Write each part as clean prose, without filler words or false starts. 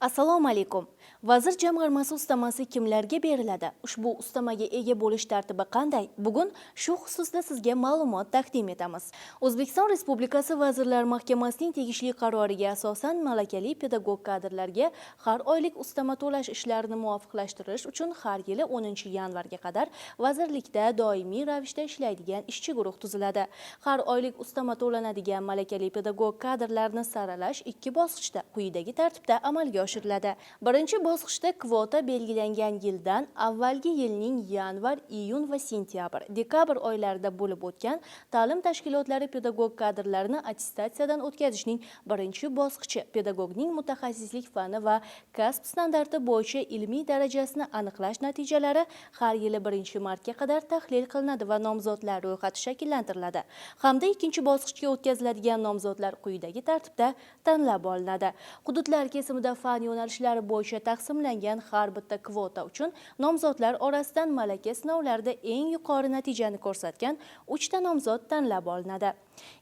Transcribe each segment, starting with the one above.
Assalomu alaykum. Vazir jamg'armasi ustamasi kimlarga beriladi? Ushbu ustamaga ega bo'lish tartibi qanday? Bugun shu xususda sizga ma'lumot taqdim etamiz. O'zbekiston Respublikasi Vazirlar Mahkamasining tegishli qaroriga asosan malakali pedagog kadrlarga har oylik ustama to'lash ishlarini muvofiqlashtirish uchun har yili 10-yanvarga qadar vazirlikda doimiy ravishda ishlaydigan ishchi guruh tuziladi. Har oylik ustama to'lanadigan malakali pedagog kadrlarni saralash ikki bosqichda quyidagi tartibda amalga oshiriladi. Birinchi bosqichda kvota belgilangan yildan avvalgi yilning yanvar, iyun va sentyabr, dekabr oylarida bo'lib o'tgan ta'lim tashkilotlari pedagog kadrlarini attestatsiyadan o'tkazishning birinchi bosqichi pedagogning mutaxassislik fani va kasb standarti bo'yicha ilmiy darajasini aniqlash natijalari har yili 1-martga qadar tahlil qilinadi va nomzodlar ro'yxati shakllantiriladi. Hamda ikkinchi bosqichga o'tkaziladigan nomzodlar quyidagi tartibda tanlab olinadi. Hududlar kesimida fan yo'nalishlari bo'yicha taqsimlangan har bitta kvota uchun nomzodlar orasidan malaka sinovlarida eng yuqori natijani ko'rsatgan 3 ta nomzod tanlab olinadi.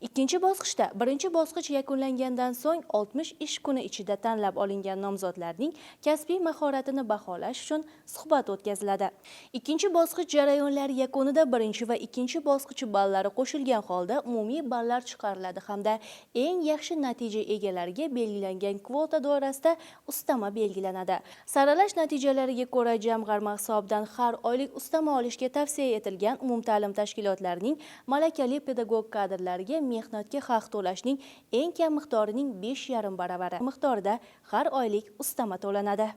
Ikkinchi bosqichda birinchi bosqich yakunlangandan so'ng 60 ish kuni ichida tanlab olingan nomzodlarning kasbiy mahoratini baholash uchun suhbat o'tkaziladi. Ikkinchi bosqich jarayonlari yakunida birinchi va ikkinchi bosqich ballari qo'shilgan holda umumiy ballar chiqariladi hamda eng yaxshi natija egalariga belgilangan kvota doirasida ustama belgilanadi. Saralash natijalariga ko'ra jamg'arma hisobidan har oylik ustama olishga tavsiya etilgan umumta'lim tashkilotlarining malakali pedagog kadrlariga mehnatga haq to'lashning eng kam miqdorining 5,5 baravari miqdorida har oylik ustama to'lanadi.